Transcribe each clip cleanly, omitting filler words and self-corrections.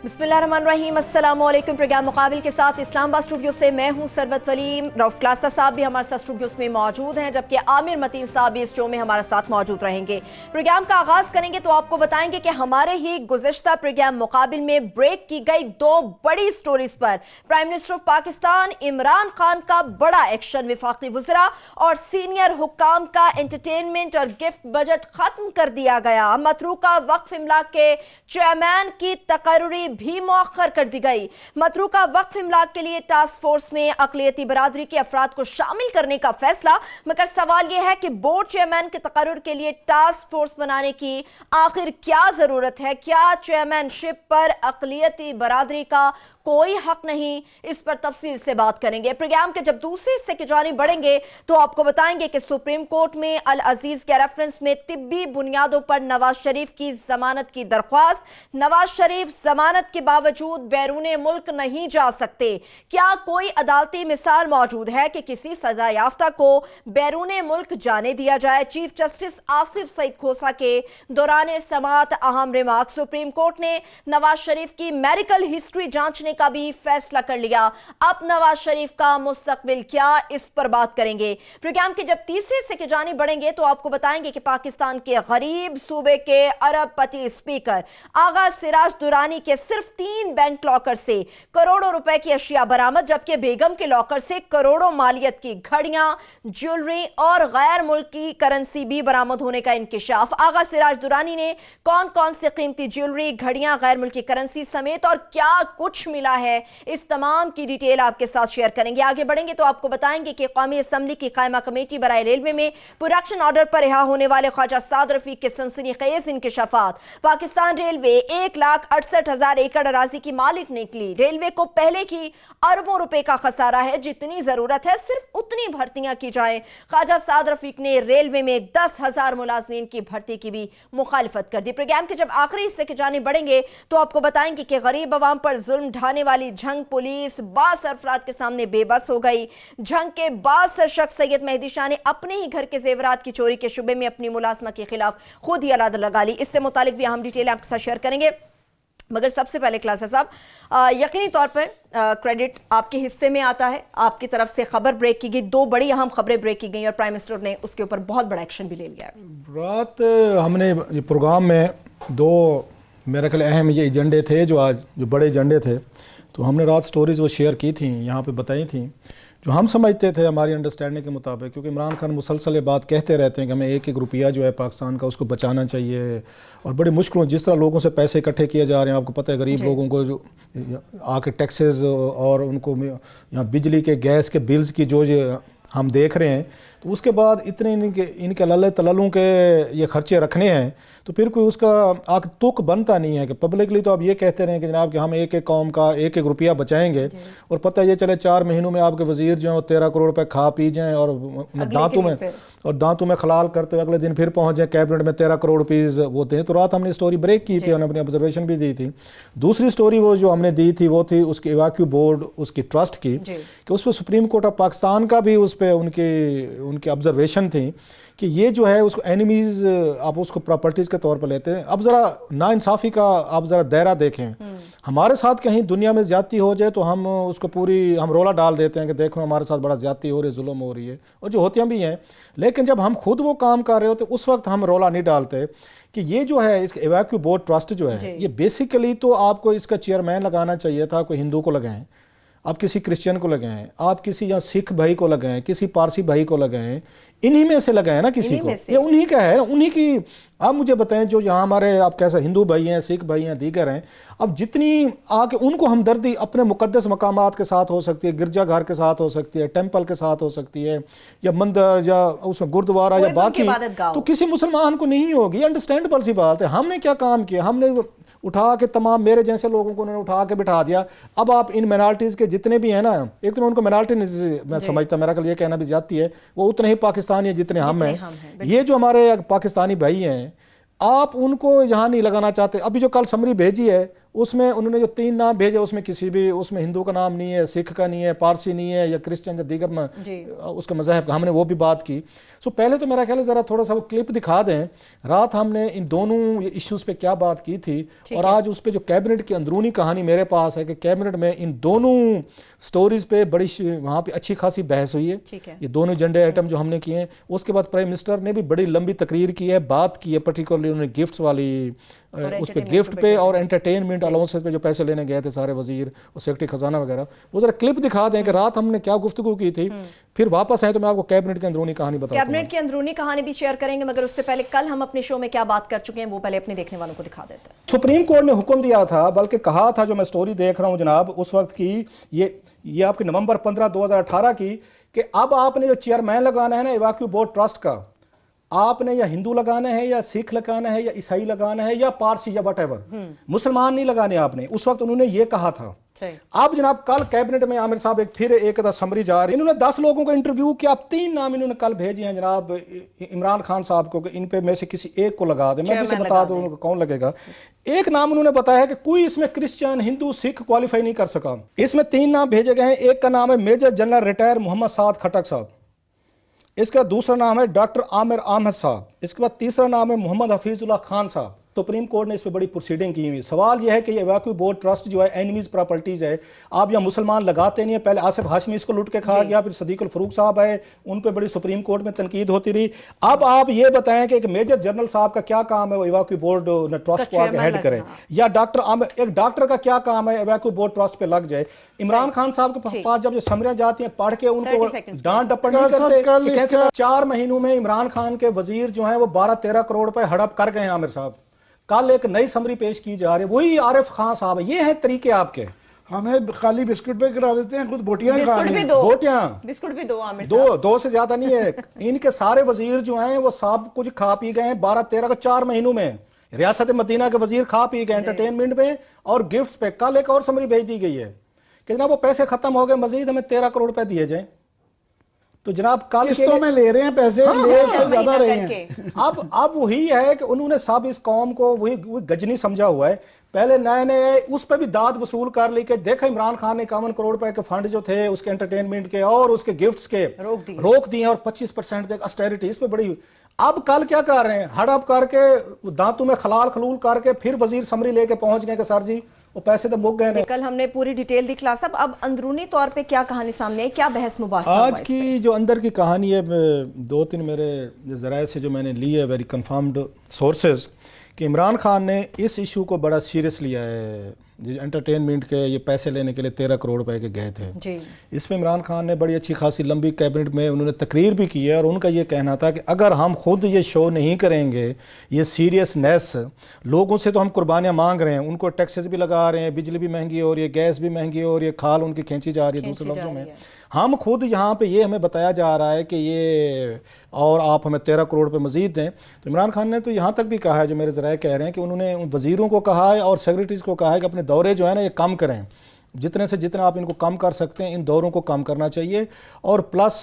बिस्मिल्लाहिर्रहमानिर्रहीम, अस्सलामुअलैकुम। प्रोग्राम मुकाबिल के साथ इस्लामाबाद स्टूडियो से मैं हूं सरवत वलीम। रऊफ क्लासा साहब भी हमारे साथ स्टूडियोस में मौजूद हैं, जबकि आमिर मतीन साहब भी इस शो में हमारे साथ मौजूद रहेंगे। प्रोग्राम का आगाज करेंगे तो आपको बताएंगे कि हमारे ही गुज़िश्ता प्रोग्राम मुकाबिल में ब्रेक की गई दो बड़ी स्टोरीज पर prime minister of Pakistan Imran Khan का बड़ा एक्शन, विफाकी वज़रा और सीनियर हुक्काम का एंटरटेनमेंट और गिफ्ट बजट खत्म कर दिया गया। मतरूका वक्फ इमलाक के चेयरमैन की तकर्री भी मौखर कर दी गई। मतरूका वक्फ इमलाक के लिए टास्क फोर्स में अक़लियती बरादरी के अफराद को शामिल करने का फैसला, मगर सवाल यह है कि बोर्ड चेयरमैन के तकर्रुर के लिए टास्क फोर्स बनाने की आखिर क्या जरूरत है? क्या चेयरमैनशिप पर अक़लियती बरादरी का कोई हक नहीं? इस पर तफसील से बात करेंगे। प्रोग्राम के जब दूसरे हिस्से की जानिब बढ़ेंगे तो आपको बताएंगे कि सुप्रीम कोर्ट में अल अजीज के रेफरेंस में तिब्बी बुनियादों पर नवाज शरीफ की जमानत की दरख्वास्त। नवाज शरीफ जमानत के बावजूद बैरूने मुल्क नहीं जा सकते। क्या कोई अदालती मिसाल मौजूद है कि किसी सजा याफ्ता को बैरूने मुल्क जाने दिया जाए? चीफ जस्टिस आसिफ सईद खोसा के दौरान समाअत अहम रिमार्क। सुप्रीम कोर्ट ने नवाज शरीफ की मेडिकल हिस्ट्री जांचने का भी फैसला कर लिया। अब नवाज शरीफ का मुस्तकबिल क्या, इस पर बात करेंगे। प्रोग्राम के जब तीसरे हिस्से की जानिब बढ़ेंगे तो आपको बताएंगे कि पाकिस्तान के गरीब सूबे के अरबपति स्पीकर आगा सिराज दुरानी के सिर्फ 3 बैंक लॉकर से करोड़ों रुपए की अशिया बरामद, जबकि बेगम के लॉकर से करोड़ों मालियत की घड़ियां, ज्वेलरी और गैर मुल्की करेंसी भी बरामद होने का इंकिशाफ। आगा सिराज दुरानी ने कौन कौन से कीमती ज्वेलरी, घड़ियां, गैर मुल्की करेंसी समेत और क्या कुछ मिला है, इस तमाम की डिटेल आपके साथ शेयर करेंगे। आगे बढ़ेंगे तो आपको बताएंगे कि कौमी असम्बली की कायमा कमेटी बराए रेलवे में प्रोडक्शन ऑर्डर पर रिहा होने वाले ख्वाजा साद रफीक के सनसनीखेज इंकिशाफात। पाकिस्तान रेलवे 1,68,000 एकड़ अराजी की मालिक निकली। रेलवे को पहले की अरबों रुपए का खसारा है, जितनी जरूरत है सिर्फ उतनी भर्तियां की जाए। ख्वाजा साद रफीक ने रेलवे में 10,000 मुलाजमीन की भर्ती की भी मुखालिफत कर दी। प्रोग्राम के जब आखिरी हिस्से की जानिब बढ़ेंगे तो आपको बताएंगे कि गरीब अवाम पर जुल्म ढाने वाली झंग पुलिस बास अफराद के सामने बेबस हो गई। झंग के बास शख्स सैयद मेहदी शाह ने अपने ही घर के जेवरात की चोरी के शुबे में अपनी मुलाजमा के खिलाफ खुद ही अलाद लगा ली। इससे मुतालिक भी अहम डिटेल आपके साथ शेयर करेंगे, मगर सबसे पहले क्लासा साहब, यकीनी तौर पर क्रेडिट आपके हिस्से में आता है। आपकी तरफ से खबर ब्रेक की गई, 2 बड़ी अहम खबरें ब्रेक की गई और प्राइम मिनिस्टर ने उसके ऊपर बहुत बड़ा एक्शन भी ले लिया। रात हमने प्रोग्राम में 2 मेरे ख्याल अहम ये एजेंडे थे, जो बड़े एजेंडे थे, तो हमने रात स्टोरीज वो शेयर की थी, यहाँ पे बताई थी, जो हम समझते थे हमारी अंडरस्टैंडिंग के मुताबिक। क्योंकि इमरान खान मुसलसल ये बात कहते रहते हैं कि हमें एक एक रुपया जो है पाकिस्तान का उसको बचाना चाहिए, और बड़ी मुश्किलों जिस तरह लोगों से पैसे इकट्ठे किए जा रहे हैं, आपको पता है गरीब लोगों को जो आके टैक्सेस और उनको यहाँ बिजली के गैस के बिल्स की जो हम देख रहे हैं, तो उसके बाद इतने इनके लल्ले तललों के ये खर्चे रखने हैं, तो फिर कोई उसका आग तुक बनता नहीं है कि पब्लिकली तो आप ये कहते रहे कि जनाब कि हम एक एक कौम का एक एक रुपया बचाएंगे, और पता ये चले 4 महीनों में आपके वजीर जो है 13 करोड़ रुपए खा पी जाएँ और दांतों में खलाल करते हुए अगले दिन फिर पहुँच जाए कैबिनेट में 13 करोड़ रुपीज़ वो थे। तो रात हमने स्टोरी ब्रेक की थी, हमने अपनी ऑब्जर्वेशन भी दी थी। दूसरी स्टोरी वो जो हमने दी थी वो थी उसकी इवाक्यू बोर्ड उसकी ट्रस्ट की, कि उस पर सुप्रीम कोर्ट ऑफ पाकिस्तान का भी उस पर उनकी ऑब्जर्वेशन थी कि ये जो है उसको एनिमीज़ आप उसको प्रॉपर्टीज़ के तौर पर लेते हैं। अब ज़रा नाइंसाफ़ी का आप ज़रा दायरा देखें। हमारे साथ कहीं दुनिया में ज़्यादती हो जाए तो हम उसको हम रोला डाल देते हैं कि देखो हमारे साथ बड़ा ज़्यादती हो रही है, जुल्म हो रही है, और जो होतियाँ भी हैं। लेकिन जब हम खुद वो काम कर रहे होते उस वक्त हम रोला नहीं डालते कि ये जो है इसका इवैक्यू बोर्ड ट्रस्ट जो है, ये बेसिकली तो आपको इसका चेयरमैन लगाना चाहिए था, कोई हिंदू को लगाएं, आप किसी क्रिश्चियन को लगाएं, आप किसी यहाँ सिख भाई को लगाएं, किसी पारसी भाई को लगाएं, इन्हीं में से लगाएं ना किसी को, ये उन्हीं का है, उन्हीं की। आप मुझे बताएं जो यहाँ हमारे आप कैसा हिंदू भाई हैं, सिख भाई हैं, दीगर हैं, अब जितनी आके उनको हमदर्दी अपने मुकद्दस मकामात के साथ हो सकती है, गिरजा घर के साथ हो सकती है, टेंपल के साथ हो सकती है, या मंदिर या उसमें गुरुद्वारा या बाकी, तो किसी मुसलमान को नहीं होगी। अंडरस्टैंडेबल सी बात है। हमने क्या काम किया, हमने उठा के तमाम मेरे जैसे लोगों को उन्होंने उठा के बिठा दिया। अब आप इन माइनॉरिटीज़ के जितने भी हैं ना, एक तो मैं उनको माइनॉरिटी मैं समझता, मेरा कल ये कहना भी जाती है, वो उतने ही पाकिस्तानी है जितने हम हैं। ये जो हमारे पाकिस्तानी भाई हैं, आप उनको यहाँ नहीं लगाना चाहते। अभी जो कल समरी भेजी है उसमें उन्होंने जो 3 नाम भेजे उसमें किसी भी उसमें हिंदू का नाम नहीं है, सिख का नहीं है, पारसी नहीं है, या क्रिश्चियन या दीगर उसके मज़हब का, हमने वो भी बात की। सो पहले तो मेरा ख्याल है ज़रा थोड़ा सा वो क्लिप दिखा दें, रात हमने इन दोनों इश्यूज़ पे क्या बात की थी, और आज उस पर जो कैबिनेट की अंदरूनी कहानी मेरे पास है कि कैबिनेट में इन दोनों स्टोरीज पे बड़ी वहाँ पे अच्छी खासी बहस हुई है। ये दोनों एजेंडे आइटम जो हमने किए हैं, उसके बाद प्राइम मिनिस्टर ने भी बड़ी लंबी तकरीर की है, बात की है, पर्टिकुलरली उन्होंने गिफ्ट्स वाली उस पर गिफ्ट पे और एंटरटेनमेंट अलाउंसेस पे जो पैसे लेने गए थे सारे वजीर और सेक्रेटरी खजाना वगैरह, वो जरा क्लिप दिखा दें कि रात हमने क्या गुफ्तगू की थी। फिर वापस आए तो मैं आपको कैबिनेट की अंदरूनी कहानी बताऊंगा। कैबिनेट की अंदरूनी कहानी भी शेयर करेंगे, मगर उससे पहले कल हम अपने शो में क्या बात कर चुके हैं वो पहले अपने देखने वालों को दिखा देते हैं। सुप्रीम कोर्ट ने हुक्म दिया था, बल्कि कहा था, जो मैं स्टोरी देख रहा हूँ जनाब उस वक्त की, ये आपकी नवंबर 15 2018 की, कि अब आपने जो चेयरमैन लगाना है ना इवाक्यू बोर्ड ट्रस्ट का, आपने या हिंदू लगाना है या सिख लगाना है या ईसाई लगाना है या पारसी या वटएवर, मुसलमान नहीं लगाने आपने। उस वक्त उन्होंने ये कहा था। अब जनाब कल कैबिनेट में आमिर साहब फिर एक समरी जा रही, इन्होंने 10 लोगों को इंटरव्यू किया, 3 नाम इन्होंने कल भेजे हैं जनाब इमरान खान साहब को कि इन पे में से किसी एक को लगा दे। मैं भी से बता दूं उनको कौन लगेगा। एक नाम उन्होंने बताया कि कोई इसमें क्रिश्चियन हिंदू सिख क्वालिफाई नहीं कर सका। इसमें 3 नाम भेजे गए हैं। एक का नाम है मेजर जनरल रिटायर मोहम्मद साद खटक साहब, इसका दूसरा नाम है डॉक्टर आमिर अहमद साहब, इसके बाद तीसरा नाम है मोहम्मद हफीजुल्लाह खान साहब। सुप्रीम कोर्ट ने इस पर बड़ी प्रोसीडिंग की हुई। सवाल यह है कि ये इवाक्यू बोर्ड ट्रस्ट जो है एनिमीज प्रॉपर्टीज है, आप यहाँ मुसलमान लगाते नहीं है। पहले आसिफ हाशमी इसको लुट के खा गया, फिर सदीकुल फरूक साहब है, उन पर बड़ी सुप्रीम कोर्ट में तनकीद होती रही। अब आप ये बताएं कि एक मेजर जनरल साहब का क्या काम है वो इवाक्यू बोर्ड ट्रस्ट को आगे हेड करे, या एक डॉक्टर का क्या काम है इवाक्यू बोर्ड ट्रस्ट पे लग जाए। इमरान खान साहब के पास जब ये समरियां जाती हैं, पढ़ के उनको डांट डपट नहीं करते। कैसे 4 महीनों में इमरान खान के वजीर जो है वो 12-13 करोड़ रुपए हड़प कर गए। आमिर साहब कल एक नई समरी पेश की जा रही है, वही आरिफ खान साहब है। ये है तरीके आपके, हमें खाली बिस्कुट पे करा देते हैं, खुद बोटियां खा रहे हैं। बिस्कुट भी दो आमिर दो से ज्यादा नहीं है। इनके सारे वजीर जो हैं वो सब कुछ खा पी गए हैं 12-13 का 4 महीनों में। रियासत मदीना के वजीर खा पी गए एंटरटेनमेंट में और गिफ्ट्स पे। कल एक और समरी भेज दी गई है कि जनाब वो पैसे खत्म हो गए, मजीद हमें 13 करोड़ रुपए दिए जाए। तो जनाब कल किस्तों में ले रहे हैं पैसे, ले से ज्यादा रहे हैं। अब वही है कि उन्होंने सब इस कौम को वही गजनी समझा हुआ है। पहले नए उस पर भी दाद वसूल कर ली कि देखो इमरान खान ने 51 करोड़ रुपए के फंड जो थे उसके एंटरटेनमेंट के और उसके गिफ्ट्स के रोक दिए और 25% ऑस्टेरिटी, इस पे बड़ी। अब कल क्या कर रहे हैं, हड़प करके दांतों में खलाल खलूल करके फिर वजीर समरी लेके पहुंच गए कि सर जी वो पैसे तो मुक गए। कल हमने पूरी डिटेल दी क्लास। अब अंदरूनी तौर पे क्या कहानी सामने है, क्या बहस मुबासा आज की जो अंदर की कहानी है, 2-3 मेरे ज़राए से जो मैंने ली है, वेरी कंफर्म्ड सोर्सेज, कि इमरान खान ने इस इशू को बड़ा सीरियस लिया है। एंटरटेनमेंट के ये पैसे लेने के लिए 13 करोड़ रुपए के गए थे जी। इस पर इमरान खान ने बड़ी अच्छी खासी लंबी कैबिनेट में उन्होंने तकरीर भी की है, और उनका ये कहना था कि अगर हम खुद ये शो नहीं करेंगे, ये सीरियसनेस, लोगों से तो हम कुर्बानियाँ मांग रहे हैं, उनको टैक्सेस भी लगा रहे हैं, बिजली भी महंगी हो रही है, गैस भी महंगी हो रही है, खाल उनकी खींची जा रही है। दूसरे लफ्ज़ों में हम खुद यहाँ पे ये हमें बताया जा रहा है कि ये और आप हमें 13 करोड़ रुपये मजीद दें। तो इमरान खान ने तो यहाँ तक भी कहा है, जो मेरे ज़राए कह रहे हैं, कि उन्होंने वज़ीरों को कहा है और सेक्रेटरीज़ को कहा है कि अपने दौरे जो है ना ये कम करें, जितने से जितना आप इनको कम कर सकते हैं इन दौरों को कम करना चाहिए। और प्लस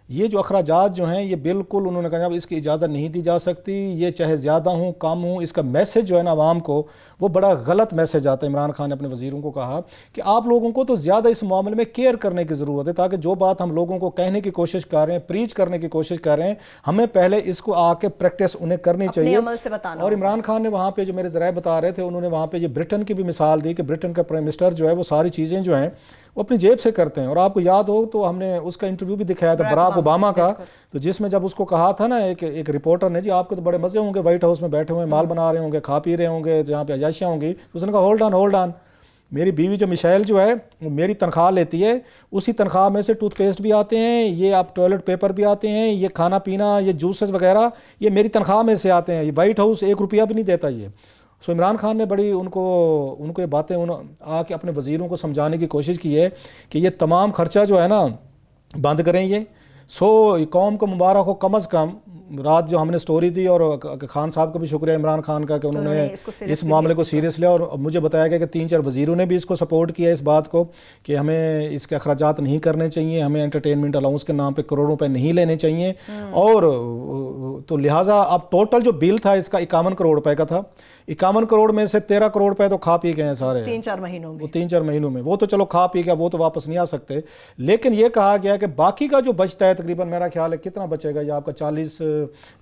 ये जो अखराजात जो हैं ये बिल्कुल उन्होंने कहा इसकी इजाज़त नहीं दी जा सकती, ये चाहे ज़्यादा हूँ कम हूँ, इसका मैसेज जो है ना आवाम को वो बड़ा गलत मैसेज आता है। इमरान खान ने अपने वज़ीरों को कहा कि आप लोगों को तो ज़्यादा इस मामले में केयर करने की ज़रूरत है, ताकि जो बात हम लोगों को कहने की कोशिश कर रहे हैं, प्रीच करने की कोशिश कर रहे हैं, हमें पहले इसको आके प्रैक्टिस उन्हें करनी चाहिए। और इमरान खान ने वहाँ पर जो मेरे ज़राए बता रहे थे, उन्होंने वहाँ पर ये ब्रिटेन की भी मिसाल दी कि ब्रिटेन का प्राइम मिनिस्टर जो है वो सारी चीज़ें जो हैं वो अपनी जेब से करते हैं। और आपको याद हो तो हमने उसका इंटरव्यू भी दिखाया था बराक ओबामा का, तो जिसमें जब उसको कहा था ना एक रिपोर्टर ने, जी आपको तो बड़े मजे होंगे व्हाइट हाउस में बैठे हुए, माल बना रहे होंगे, खा पी रहे होंगे, जहाँ पे अयाशियाँ होंगी। तो उसने कहा होल्ड ऑन, मेरी बीवी जो मिशेल जो है वो मेरी तनख्वाह लेती है, उसी तनख्वाह में से टूथपेस्ट भी आते हैं, ये आप टॉयलेट पेपर भी आते हैं, ये खाना पीना, ये जूसेस वगैरह ये मेरी तनख्वाह में से आते हैं, ये व्हाइट हाउस 1 रुपया भी नहीं देता ये। सो इमरान खान ने बड़ी उनको ये बातें आके अपने वज़ीरों को समझाने की कोशिश की है कि ये तमाम खर्चा जो है ना बंद करें ये। सो कौम को मुबारक हो, कम अज़ कम रात जो हमने स्टोरी दी, और खान साहब का भी शुक्रिया इमरान खान का कि उन्होंने इस मामले को सीरियस लिया, और मुझे बताया गया कि 3-4 वजीरों ने भी इसको सपोर्ट किया इस बात को कि हमें इसके अखराजात नहीं करने चाहिए, हमें एंटरटेनमेंट अलाउंस के नाम पे करोड़ों रुपए नहीं लेने चाहिए। और तो लिहाजा अब टोटल जो बिल था इसका 51 करोड़ रुपए का था। 51 करोड़ में से 13 करोड़ रुपए तो खा पी गए हैं सारे 3-4 महीनों में। वो 3-4 महीनों में, वो तो चलो खा पी गया, वो तो वापस नहीं आ सकते। लेकिन ये कहा गया कि बाकी का जो बचता है, तकरीबन मेरा ख्याल है कितना बचेगा, ये आपका 40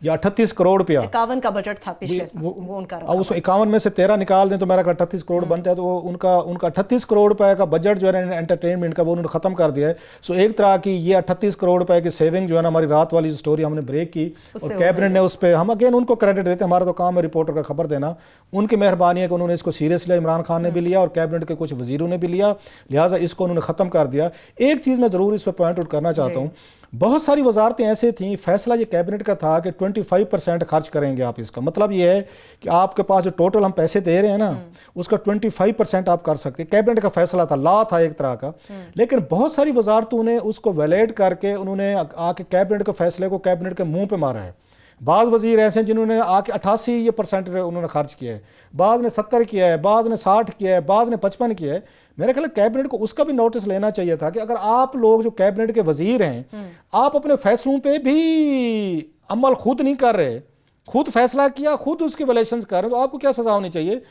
या 38 करोड़ रुपया 51 का बजट था पिछले साल, वो उनका और उस 51 में से 13 निकाल दें तो मेरा 38 करोड़ बनता है। तो वो उनका 38 करोड़ रुपए का बजट जो है एंटरटेनमेंट का, वो उन्होंने खत्म कर दिया है। सो एक तरह की ये 38 करोड़ रुपए की सेविंग जो है ना, हमारी रात वाली जो स्टोरी हमने ब्रेक की और कैबिनेट ने उस पर, हम अगेन उनको क्रेडिट देते हैं, हमारा तो काम है रिपोर्टर का खबर देना, उनकी मेहरबानी है कि उन्होंने इसको सीरियस लिया, इमरान खान ने भी लिया और कैबिनेट के कुछ वजीरों ने भी लिया, लिहाजा इसको उन्होंने ख़त्म कर दिया। एक चीज़ मैं ज़रूर इस पर पॉइंट आउट करना चाहता हूँ, बहुत सारी वजारतें ऐसे थीं, फैसला ये कैबिनेट का था कि 25% खर्च करेंगे आप। इसका मतलब ये है कि आपके पास जो टोटल हम पैसे दे रहे हैं ना, उसका 25% आप कर सकते हैं। कैबिनेट का फैसला था, लॉ था एक तरह का, लेकिन बहुत सारी वजारतों ने उसको वैलिड करके उन्होंने आके कैबिनेट के फैसले को कैबिनेट के मुंह पे मारा है। बाद वजीर ऐसे हैं जिन्होंने आके 88% उन्होंने खर्च किया है, बाद ने 70 किया है, बाद ने 60 किया है, बाद ने 55 किया है। मेरे ख्याल कैबिनेट को उसका भी नोटिस लेना चाहिए था कि अगर आप लोग जो कैबिनेट के वजीर हैं, आप अपने फैसलों पे भी अमल खुद नहीं कर रहे, खुद फैसला किया, खुद उसके वैलेशंस कर रहे, तो आपको क्या सजा होनी चाहिए?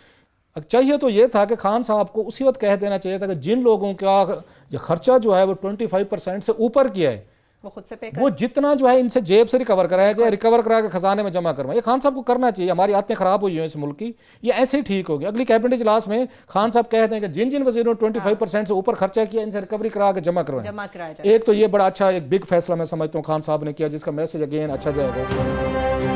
चाहिए तो ये था कि खान साहब को उसी वक्त कह देना चाहिए था कि जिन लोगों का ये खर्चा जो है वो 25% से ऊपर किया है, वो खुद से पे वो जितना जो है इनसे जेब से रिकवर कराया जाए, रिकवर करा के खजाने में जमा करवाए। ये खान साहब को करना चाहिए। हमारी आदतें खराब हुई हैं इस मुल्क की, ये ऐसे ही ठीक हो गया। अगली कैबिनेट इजलास में खान साहब कहते हैं कि जिन जिन वजीरों ने 25% से ऊपर खर्चा किया, इनसे रिकवरी करा के जमा करवाएं। एक तो ये बड़ा अच्छा एक बिग फैसला मैं समझता हूँ खान साहब ने किया, जिसका मैसेज अगेन अच्छा जाएगा।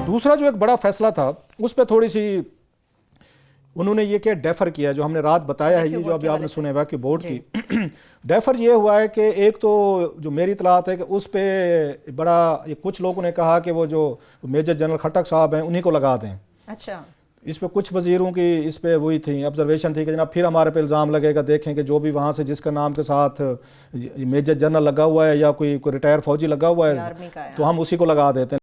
दूसरा जो एक बड़ा फैसला था उस पर थोड़ी सी उन्होंने ये क्या डेफर किया, जो हमने रात बताया है, ये जो अभी आपने सुने वैक्यू बोर्ड की डेफर ये हुआ है कि एक तो जो मेरी इतलात है कि उस पर बड़ा ये कुछ लोगों ने कहा कि वो जो मेजर जनरल खट्टक साहब हैं उन्हीं को लगा दें। अच्छा, इस पे कुछ वजीरों की इस पे वही थी ऑब्जर्वेशन थी कि जनाब फिर हमारे पे इल्ज़ाम लगेगा, देखें कि जो भी वहाँ से जिसका नाम के साथ मेजर जनरल लगा हुआ है या कोई रिटायर फौजी लगा हुआ है तो हम उसी को लगा देते हैं।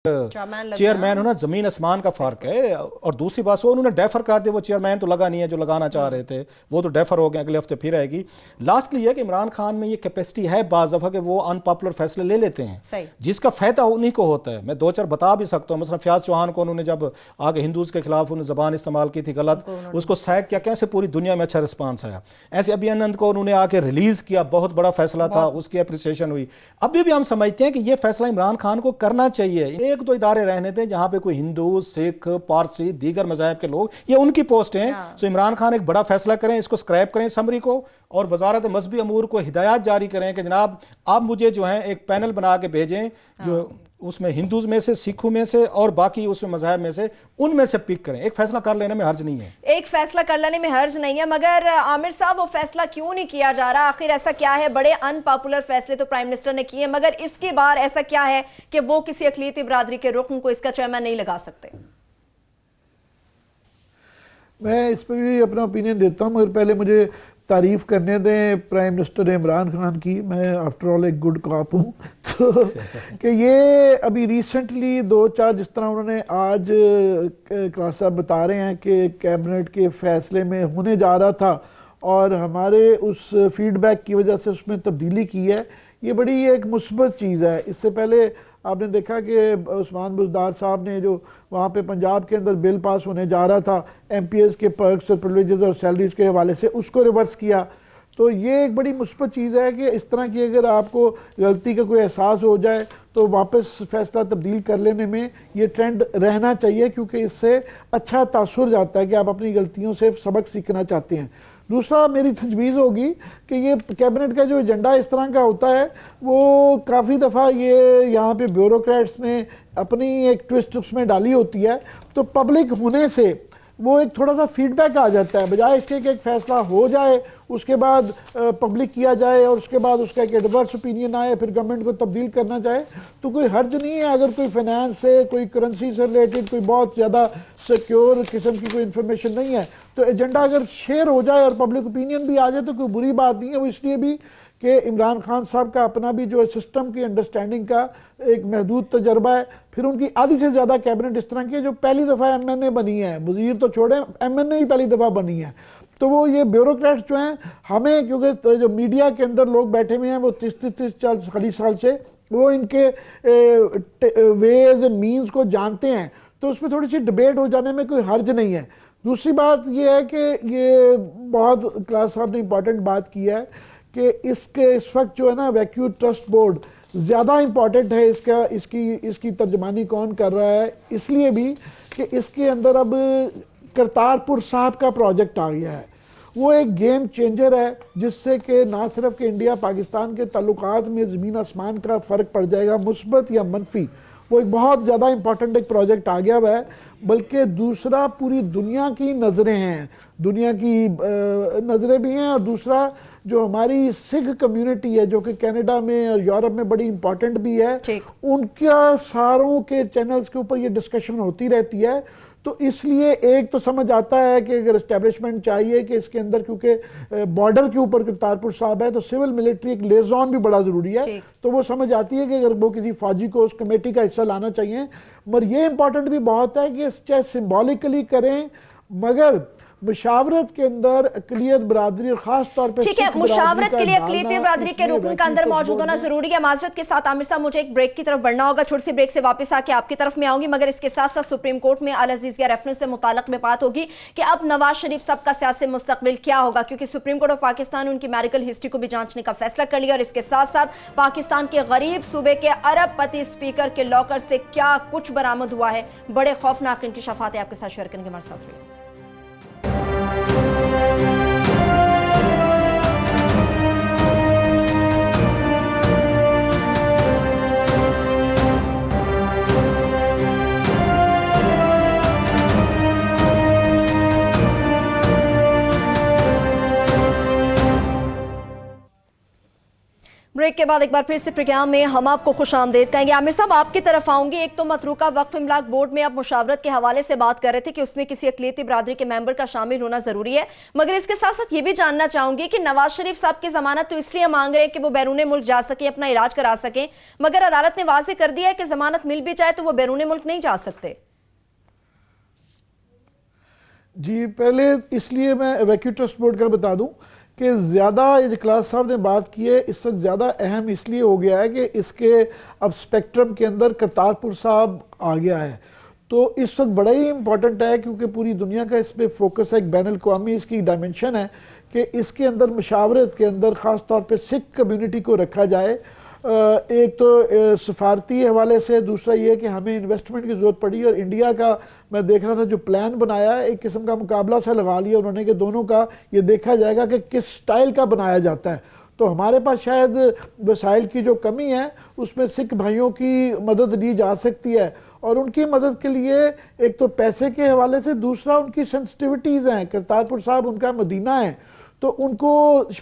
चेयरमैन हो ना, जमीन आसमान का फर्क है। और दूसरी बात वो उन्होंने डेफर कर दिया, वो चेयरमैन तो लगा नहीं है जो लगाना चाह रहे थे, वो तो डेफर हो गए, अगले हफ्ते फिर आएगी। लास्टली है कि इमरान खान में ये कैपेसिटी है बाज़ दफ़ा कि वो अनपॉपुलर फैसले ले लेते हैं, जिसका फायदा उन्हीं को होता है। मैं 2-4 बता भी सकता हूँ। मसलन फयाज चौहान को उन्होंने जब आगे हिंदूज के खिलाफ उन्होंने जबान इस्तेमाल की थी गलत, उसको सैक किया, कैसे पूरी दुनिया में अच्छा रिस्पॉन्स आया। ऐसे अभी आनंद को उन्होंने आके रिलीज किया, बहुत बड़ा फैसला था, उसकी अप्रिसिएशन हुई। अभी भी हम समझते हैं कि ये फैसला इमरान खान को करना चाहिए। एक दो इदारे रहने दें जहाँ पे कोई हिंदू, सिख, पारसी, दीगर मज़ाहब के लोग, ये उनकी पोस्ट हैं। सो इमरान खान एक बड़ा फैसला करें, इसको स्क्रैप करें समरी को, और वजारत मजहबी अमूर को हिदायत जारी करें कि जनाब आप मुझे जो है एक पैनल बना के भेजें जो उसमें हिंदूज में से, सिखों में से और बाकी उसमें मज़हब में से, उनमें से पिक करें। एक फैसला कर लेने में हर्ज नहीं है, एक फैसला कर लेने में हर्ज नहीं है, मगर आमिर साहब वो फैसला क्यों नहीं किया जा रहा? आखिर ऐसा क्या है? बड़े अनपॉपुलर फैसले तो प्राइम मिनिस्टर ने किए, मगर इसके बाद ऐसा क्या है कि वो किसी अक़लियती बिरादरी के रुकन को इसका चेयरमैन नहीं लगा सकते? मैं इस पर भी अपना ओपिनियन देता हूँ, मगर पहले मुझे तारीफ़ करने दें प्राइम मिनिस्टर इमरान खान की। मैं आफ्टर ऑल एक गुड कॉप हूँ। तो कि ये अभी रिसेंटली 2-4 जिस तरह उन्होंने आज क्लास साहब बता रहे हैं कि कैबिनेट के फैसले में होने जा रहा था और हमारे उस फीडबैक की वजह से उसमें तब्दीली की है, ये बड़ी एक मुस्बत चीज़ है। इससे पहले आपने देखा कि उस्मान बुज़दार साहब ने जो वहाँ पे पंजाब के अंदर बिल पास होने जा रहा था MPs के पर्क्स और प्रिविलेजेस और सैलरीज़ के हवाले से, उसको रिवर्स किया। तो ये एक बड़ी मुस्बत चीज़ है कि इस तरह की अगर आपको गलती का कोई एहसास हो जाए तो वापस फैसला तब्दील कर लेने में ये ट्रेंड रहना चाहिए, क्योंकि इससे अच्छा तासुर जाता है कि आप अपनी गलतियों से सबक सीखना चाहते हैं। दूसरा मेरी तजवीज़ होगी कि ये कैबिनेट का जो एजेंडा इस तरह का होता है वो काफ़ी दफ़ा ये यहाँ पे ब्यूरोक्रेट्स ने अपनी एक ट्विस्ट उसमें डाली होती है, तो पब्लिक होने से वो एक थोड़ा सा फीडबैक आ जाता है, बजाय इसके कि एक फ़ैसला हो जाए उसके बाद पब्लिक किया जाए और उसके बाद उसका एक एडवर्स ओपिनियन आए फिर गवर्नमेंट को तब्दील करना चाहे, तो कोई हर्ज नहीं है। अगर कोई फाइनेंस से, कोई करेंसी से रिलेटेड कोई बहुत ज़्यादा सिक्योर किस्म की कोई इन्फॉर्मेशन नहीं है, तो एजेंडा अगर शेयर हो जाए और पब्लिक ओपिनियन भी आ जाए तो कोई बुरी बात नहीं है। वो इसलिए भी कि इमरान खान साहब का अपना भी जो सिस्टम की अंडरस्टैंडिंग का एक महदूद तजर्बा है, फिर उनकी आधी से ज़्यादा कैबिनेट इस तरह की है जो पहली दफ़ा MNA बनी है, वज़ीर तो छोड़े MNA ही पहली दफ़ा बनी है। तो वो ये ब्यूरोक्रेट्स जो हैं हमें, क्योंकि जो मीडिया के अंदर लोग बैठे हुए हैं वो 30-40 साल से, वो इनके वेज एंड मीन्स को जानते हैं, तो उसमें थोड़ी सी डिबेट हो जाने में कोई हर्ज नहीं है। दूसरी बात ये है कि ये बहुत क्लास साहब ने इंपॉर्टेंट बात की है कि इस वक्त जो है ना वैक्यू ट्रस्ट बोर्ड ज़्यादा इम्पॉर्टेंट है। इसकी तर्जमानी कौन कर रहा है, इसलिए भी कि इसके अंदर अब करतारपुर साहब का प्रोजेक्ट आ गया है। वो एक गेम चेंजर है जिससे कि ना सिर्फ कि इंडिया पाकिस्तान के ताल्लुकात में ज़मीन आसमान का फ़र्क पड़ जाएगा, मुस्बत या मनफी, वो एक बहुत ज़्यादा इंपॉर्टेंट एक प्रोजेक्ट आ गया हुआ है, बल्कि दूसरा पूरी दुनिया की नज़रें हैं, दुनिया की नज़रें भी हैं, और दूसरा जो हमारी सिख कम्युनिटी है जो कि कनाडा में और यूरोप में बड़ी इंपॉर्टेंट भी है, उनका सारों के चैनल्स के ऊपर ये डिस्कशन होती रहती है। तो इसलिए एक तो समझ आता है कि अगर इस्टेब्लिशमेंट चाहिए कि इसके अंदर, क्योंकि बॉर्डर के ऊपर करतारपुर साहब है, तो सिविल मिलिट्री एक लेजॉन भी बड़ा ज़रूरी है, तो वो समझ आती है कि अगर वो किसी फौजी को उस कमेटी का हिस्सा लाना चाहिए। मगर ये इंपॉर्टेंट भी बहुत है कि चाहे सिम्बॉलिकली करें, मगर मुशावरत के अंदर अक़लियत बिरादरी और खास तौर पर, ठीक है, मुशावरत के लिए अक़लियती बिरादरी के रुकन का अंदर मौजूद होना जरूरी है। माजरत के साथ आमिर साहब मुझे एक ब्रेक की तरफ बढ़ना होगा, छोटी सी ब्रेक से वापस आके आपकी तरफ में आऊंगी, मगर इसके साथ साथ सुप्रीम कोर्ट में अल अज़ीज़िया रेफरेंस से मुताल्लिक़ में बात होगी कि अब नवाज शरीफ साहब का सियासी मुस्तक़बिल क्या होगा, क्योंकि सुप्रीम कोर्ट ऑफ पाकिस्तान उनकी मेडिकल हिस्ट्री को भी जांचने का फैसला कर लिया, और इसके साथ साथ पाकिस्तान के गरीब सूबे के अरबपति स्पीकर के लॉकर से क्या कुछ बरामद हुआ है, बड़े खौफनाक इंकशाफात आपके साथ शेयर करेंगे। हमारे साथ रहिए। ब्रेक के बाद एक बार फिर से प्रोग्राम में हम आपको खुशामदीद कहेंगे। आमिर साहब आपकी तरफ आऊंगी। एक तो मतरूका वक्फ इमलाक बोर्ड में आप मुशावरत के हवाले से बात कर रहे थे कि उसमें किसी अक़लियती बिरादरी के मेंबर का शामिल होना जरूरी है, मगर इसके साथ साथ ये भी जानना चाहूंगी कि नवाज शरीफ साहब की जमानत तो इसलिए मांग रहे हैं कि वो बैरून मुल्क जा सके, अपना इलाज करा सकें, मगर अदालत ने वाज़ेह कर दिया है कि जमानत मिल भी जाए तो वो बैरून मुल्क नहीं जा सकते। जी, पहले इसलिए मैं वैक्यू ट्रस्ट बोर्ड का बता दूं कि ज़्यादा ये क्लास साहब ने बात की है, इस वक्त ज़्यादा अहम इसलिए हो गया है कि इसके अब स्पेक्ट्रम के अंदर करतारपुर साहब आ गया है, तो इस वक्त बड़ा ही इम्पॉर्टेंट है, क्योंकि पूरी दुनिया का इस पर फोकस है, एक बैन अल-अक़वामी इसकी डायमेंशन है कि इसके अंदर मुशावरत के अंदर ख़ास तौर पे सिख कम्युनिटी को रखा जाए। एक तो सफारती हवाले से, दूसरा ये कि हमें इन्वेस्टमेंट की ज़रूरत पड़ी और इंडिया का मैं देख रहा था जो प्लान बनाया है, एक किस्म का मुकाबला सा लगा लिया उन्होंने कि दोनों का ये देखा जाएगा कि किस स्टाइल का बनाया जाता है। तो हमारे पास शायद वसाइल की जो कमी है उसमें सिख भाइयों की मदद ली जा सकती है, और उनकी मदद के लिए एक तो पैसे के हवाले से, दूसरा उनकी सेंसिटिविटीज़ हैं। करतारपुर साहब उनका मदीना है, तो उनको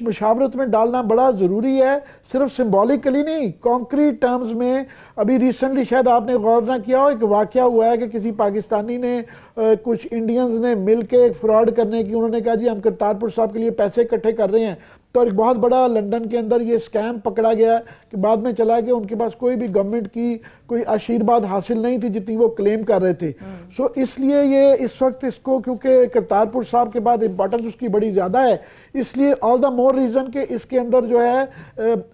मुशावरत में डालना बड़ा ज़रूरी है, सिर्फ सिंबॉलिकली नहीं, कॉन्क्रीट टर्म्स में। अभी रिसेंटली शायद आपने गौर ना किया हो, एक वाक़या हुआ है कि किसी पाकिस्तानी ने कुछ इंडियंस ने मिल के एक फ्रॉड करने की, उन्होंने कहा जी हम करतारपुर साहब के लिए पैसे इकट्ठे कर रहे हैं, तो एक बहुत बड़ा लंदन के अंदर ये स्कैम पकड़ा गया कि बाद में चला कि उनके पास कोई भी गवर्नमेंट की कोई आशीर्वाद हासिल नहीं थी जितनी वो क्लेम कर रहे थे। सो इसलिए ये इस वक्त इसको, क्योंकि करतारपुर साहब के बाद इंपॉर्टेंस उसकी बड़ी ज़्यादा है, इसलिए ऑल द मोर रीज़न कि इसके अंदर जो है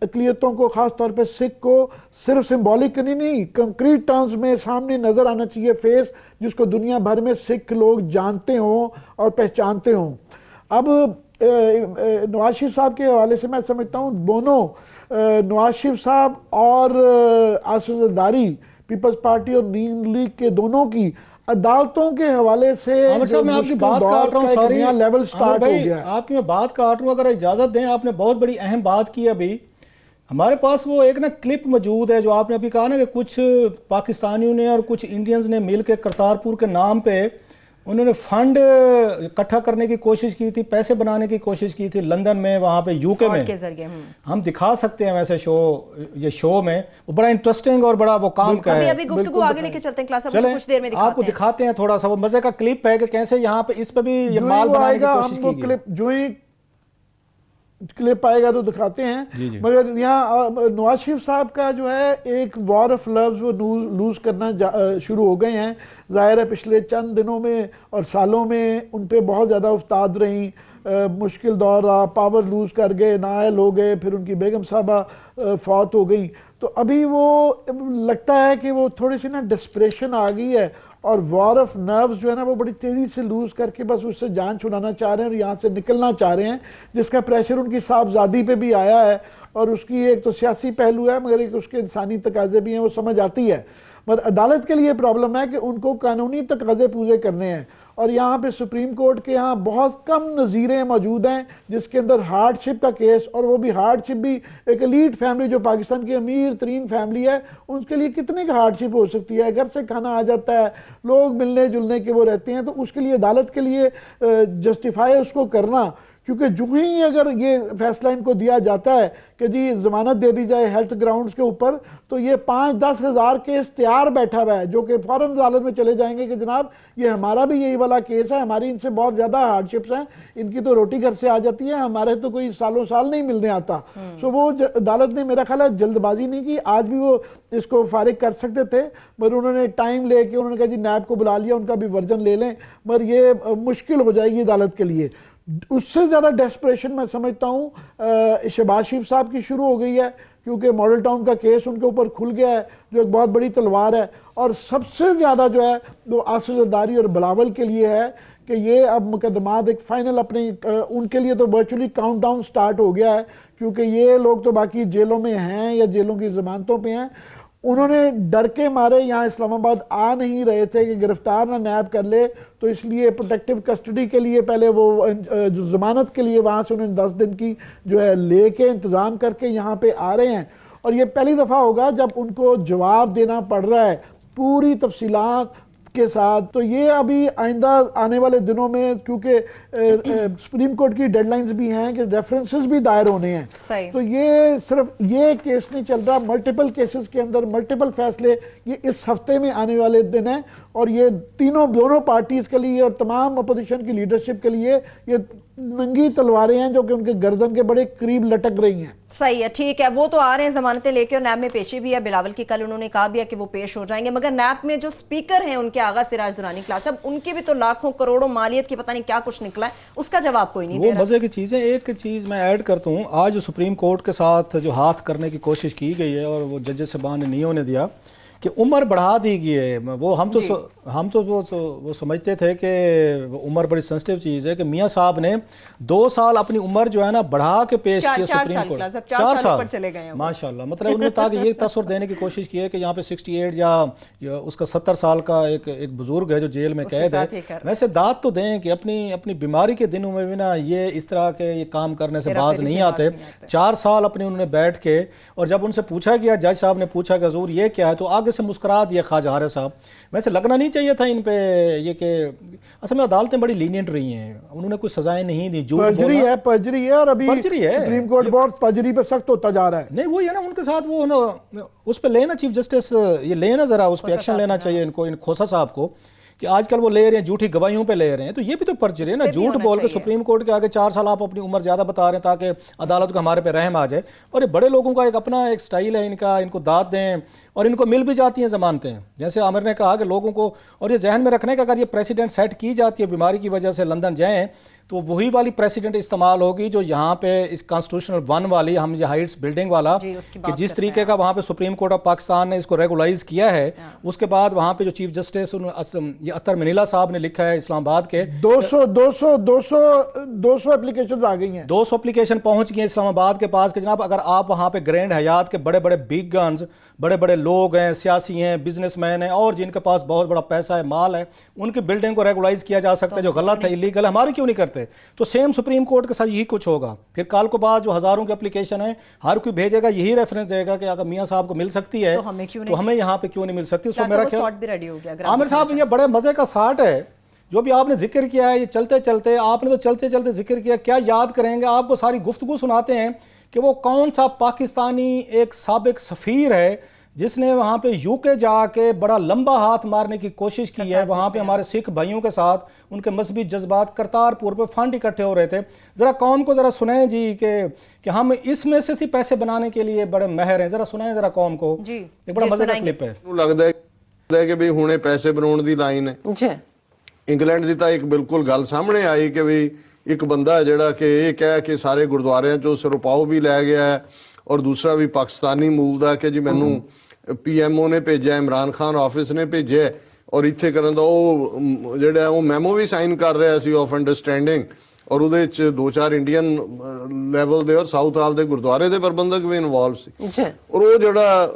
अक़लियतों को, ख़ास तौर पे सिख को, सिर्फ सिंबॉलिकली नहीं, कंक्रीट टर्म्स में सामने नज़र आना चाहिए फेस, जिसको दुनिया भर में सिख लोग जानते हों और पहचानते हों। अब नवाज शरीफ साहब के हवाले से मैं समझता हूँ दोनों, नवाज शरीफ साहब और आसिफ ज़रदारी, पीपल्स पार्टी और नून लीग के दोनों की अदालतों के हवाले से मतलब मैं आपकी बात काट रहा हूँ, सॉरी लेवल स्टार्ट हो गया। आपकी मैं बात काट रहा हूँ, अगर इजाजत दें, आपने बहुत बड़ी अहम बात की। अभी हमारे पास वो एक ना क्लिप मौजूद है जो आपने अभी कहा ना कि कुछ पाकिस्तानियों ने और कुछ इंडियंस ने मिलकर करतारपुर के नाम पे उन्होंने फंड इकट्ठा करने की कोशिश की थी, पैसे बनाने की कोशिश की थी लंदन में, वहाँ पे यूके में। के जरिए हम दिखा सकते हैं वैसे ये शो में, वो बड़ा इंटरेस्टिंग और बड़ा वो काम का है। अभी गुफ्तगू आगे लेके चलते हैं क्लास, कुछ देर में आपको दिखाते हैं थोड़ा सा वो मजे का क्लिप है कि कैसे यहाँ पे इस पे भी ये माल बनाने की कोशिश की गई। जो ही क्लिप आएगा तो दिखाते हैं। मगर यहाँ नवाज शरीफ साहब का जो है एक वॉर ऑफ लव्स वो लूज करना शुरू हो गए हैं। जाहिर है पिछले चंद दिनों में और सालों में उन पे बहुत ज़्यादा उस्ताद रही, मुश्किल दौर रहा, पावर लूज कर गए, नाअहल हो गए, फिर उनकी बेगम साहबा फौत हो गई। तो अभी वो लगता है कि वो थोड़ी सी ना डिस्प्रेशन आ गई है और वॉर ऑफ नर्व्स जो है ना वो बड़ी तेज़ी से लूज़ करके बस उससे जान छुड़ाना चाह रहे हैं और यहाँ से निकलना चाह रहे हैं, जिसका प्रेशर उनकी साहबजादी पे भी आया है। और उसकी एक तो सियासी पहलू है मगर एक उसके इंसानी तकाजे भी हैं, वो समझ आती है। मगर अदालत के लिए प्रॉब्लम है कि उनको कानूनी तकाजे पूरे करने हैं और यहाँ पे सुप्रीम कोर्ट के यहाँ बहुत कम नज़ीरें मौजूद हैं जिसके अंदर हार्डशिप का केस, और वो भी हार्डशिप भी एक एलीट फैमिली जो पाकिस्तान की अमीर तरीन फैमिली है उनके लिए कितने का हार्डशिप हो सकती है। घर से खाना आ जाता है, लोग मिलने जुलने के वो रहते हैं, तो उसके लिए अदालत के लिए जस्टिफाई उसको करना, क्योंकि जो ही अगर ये फैसला इनको दिया जाता है कि जी ज़मानत दे दी जाए हेल्थ ग्राउंड्स के ऊपर, तो ये 5-10 हज़ार केस तैयार बैठा हुआ है जो कि फ़ौरन अदालत में चले जाएंगे कि जनाब ये हमारा भी यही वाला केस है, हमारी इनसे बहुत ज़्यादा हार्डशिप्स हैं, इनकी तो रोटी घर से आ जाती है, हमारे तो कोई सालों साल नहीं मिलने आता। सो वो अदालत ने मेरा ख्याल है जल्दबाजी नहीं की, आज भी वो इसको फारिग कर सकते थे मगर उन्होंने टाइम लेके उन्होंने कहा जी नैब को बुला लिया, उनका भी वर्जन ले लें, मगर ये मुश्किल हो जाएगी अदालत के लिए। उससे ज़्यादा डेस्परेशन मैं समझता हूँ शहबाज शरीफ साहब की शुरू हो गई है, क्योंकि मॉडल टाउन का केस उनके ऊपर खुल गया है जो एक बहुत बड़ी तलवार है। और सबसे ज़्यादा जो है वो आसिफ ज़रदारी और बिलावल के लिए है कि ये अब मुकदमात एक फ़ाइनल अपनी उनके लिए तो वर्चुअली काउंटडाउन स्टार्ट हो गया है, क्योंकि ये लोग तो बाकी जेलों में हैं या जेलों की ज़मानतों पे हैं। उन्होंने डर के मारे यहाँ इस्लामाबाद आ नहीं रहे थे कि गिरफ्तार ना नैब कर ले, तो इसलिए प्रोटेक्टिव कस्टडी के लिए पहले वो जो ज़मानत के लिए वहाँ से उन्होंने 10 दिन की जो है लेके इंतज़ाम करके यहाँ पे आ रहे हैं। और ये पहली दफ़ा होगा जब उनको जवाब देना पड़ रहा है पूरी तफसीलात के साथ। तो ये अभी आइंदा आने वाले दिनों में, क्योंकि सुप्रीम कोर्ट की डेडलाइंस भी हैं कि रेफरेंसेस भी दायर होने हैं, तो ये सिर्फ ये केस नहीं चल रहा, मल्टीपल केसेस के अंदर मल्टीपल फैसले ये इस हफ्ते में आने वाले दिन हैं। और ये दोनों पार्टीज़ के लिए और तमाम अपोजिशन की लीडरशिप के लिए ये नंगी तलवारें हैं जो कि उनके गर्दन के बड़े करीब लटक रही हैं। सही है, ठीक है, वो तो आ रहे हैं जमानतें लेके और नैब में पेशी भी है। बिलावल की कल उन्होंने कहा भी है कि वो पेश हो जाएंगे, मगर नैब में जो स्पीकर हैं उनके आगा सिराज दुरानी क्लास, अब उनकी भी तो लाखों करोड़ों मालियत की पता नहीं क्या कुछ निकला है, उसका जवाब कोई नहीं दे रहा। वो मजे की चीज़ है। एक चीज़ मैं ऐड करता हूँ, आज सुप्रीम कोर्ट के साथ जो हाथ करने की कोशिश की गई है और वो जजेस साहबान ने नहीं होने दिया, कि उम्र बढ़ा दी गई है। वो हम तो वो समझते थे कि उम्र बड़ी सेंसिटिव चीज़ है कि मियाँ साहब ने 2 साल अपनी उम्र जो है ना बढ़ा के पेश किया सुप्रीम कोर्ट। 4 साल चले गए माशाल्लाह। मतलब उन्होंने ताकि ये तस्वर देने की कोशिश की है कि यहाँ पे 68 या उसका 70 साल का एक बुजुर्ग है जो जेल में कैद है। वैसे दाद तो दें कि अपनी बीमारी के दिनों में भी ना ये इस तरह के ये काम करने से बाज नहीं आते। 4 साल अपने उन्होंने बैठ के, और जब उनसे पूछा गया, जज साहब ने पूछा कि हुजूर ये क्या है, तो आगे से मुस्कुरा दिया ख्वाजा हारिस साहब। वैसे लगना नहीं चाहिए था इन पे ये कि असल में अदालतें बड़ी लीनियंट रही हैं, उन्होंने कोई सजाएं नहीं दी। पर्जरी है और अभी सुप्रीम कोर्ट बहुत पर्जरी पे सख्त होता जा रहा है। नहीं वही है ना, उनके साथ वो ना उस पे लेना, चीफ जस्टिस ये लेना, जरा उस पे एक्शन लेना चाहिए इनको, इन खोसा साहब को, कि आजकल वो ले रहे हैं झूठी गवाहियों पे ले रहे हैं, तो ये भी तो पर्जरी है ना। झूठ बोल के सुप्रीम कोर्ट के आगे 4 साल आप अपनी उम्र ज्यादा बता रहे हैं ताकि अदालत को हमारे पे रहम आ जाए। और ये बड़े लोगों का एक अपना एक स्टाइल है इनका, इनको दाद दें और इनको मिल भी जाती हैं जमानतें। जैसे आमिर ने कहा कि लोगों को, और ये जहन में रखने का, अगर ये प्रेसिडेंट सेट की जाती है बीमारी की वजह से लंदन जाएँ, तो वही वाली प्रेसिडेंट इस्तेमाल होगी जो यहाँ पे इस कॉन्स्टिट्यूशनल 1 वाली, हम ये हाइट्स बिल्डिंग वाला, कि जिस तरीके का वहाँ पे सुप्रीम कोर्ट ऑफ पाकिस्तान ने इसको रेगुलाइज किया है, उसके बाद वहाँ पे जो चीफ जस्टिस ये अतर मनीला साहब ने लिखा है इस्लामाबाद के, 200 एप्लीकेशन आ गई हैं, 200 एप्लीकेशन पहुंच गई इस्लामाबाद के पास कि जनाब अगर आप वहाँ पे ग्रैंड हयात के बड़े बड़े बिग गन्स, बड़े बड़े लोग हैं, सियासी हैं, बिजनेसमैन हैं, और जिनके पास बहुत बड़ा पैसा है, माल है, उनकी बिल्डिंग को रेगुलाइज किया जा सकता है। जो गलत है, इलीगल है, हमारे क्यों नहीं करते? तो सेम सुप्रीम कोर्ट के साथ यही कुछ होगा। फिर कल को बाद जो हजारों की एप्लीकेशन है, हर कोई भेजेगा, यही रेफरेंस देगा कि अगर मियाँ साहब को मिल सकती है तो हमें यहाँ पे क्यों नहीं मिल सकती। उसको मेरा ख्याल आमिर साहब ये बड़े मजे का शार्ट है जो भी आपने जिक्र किया है। ये चलते चलते आपने तो चलते चलते जिक्र किया, क्या याद करेंगे, आपको सारी गुफ्तगू सुनाते हैं कि वो कौन सा पाकिस्तानी एक साबिक सफ़ीर है जिसने वहाँ पे यूके जाके बड़ा लंबा हाथ मारने की कोशिश की है। वहाँ पे हमारे सिख भाइयों के साथ उनके मजहबी जज्बात, करतारपुर पे फंड इकट्ठे हो रहे थे। ज़रा कौम को ज़रा सुनाएं जी कि हम इसमें से पैसे बनाने के लिए बड़े महर हैं। ज़रा सुनाएं ज़रा कौम को जी, एक बड़ा मजे का क्लिप है। लगता है कि भी हुणे पैसे बनाने की लाइन है। इंग्लैंड की तो एक बिल्कुल गल सामने आई कि भी एक बंदा जिहड़ा कि ये कह के सारे गुरुद्वारियां चों सिरपाओ भी लै गया है, और दूसरा भी पाकिस्तानी मूल का कि जी मैनू PMO ने भेजा, इमरान खान ऑफिस ने भेजा, और इत्थे करन दा ਉਹ ਜਿਹੜਾ ਉਹ ਮੈਮੋ ਵੀ ਸਾਈਨ ਕਰ ਰਿਹਾ ਸੀ ਆਫ ਅੰਡਰਸਟੈਂਡਿੰਗ, ਔਰ ਉਹਦੇ ਵਿੱਚ 2-4 ਇੰਡੀਅਨ ਲੈਵਲ ਦੇ ਔਰ ਸਾਊਥ ਹਾਲ ਦੇ ਗੁਰਦੁਆਰੇ ਦੇ ਪ੍ਰਬੰਧਕ ਵੀ ਇਨਵੋਲਵ ਸੀ। ਔਰ ਉਹ ਜਿਹੜਾ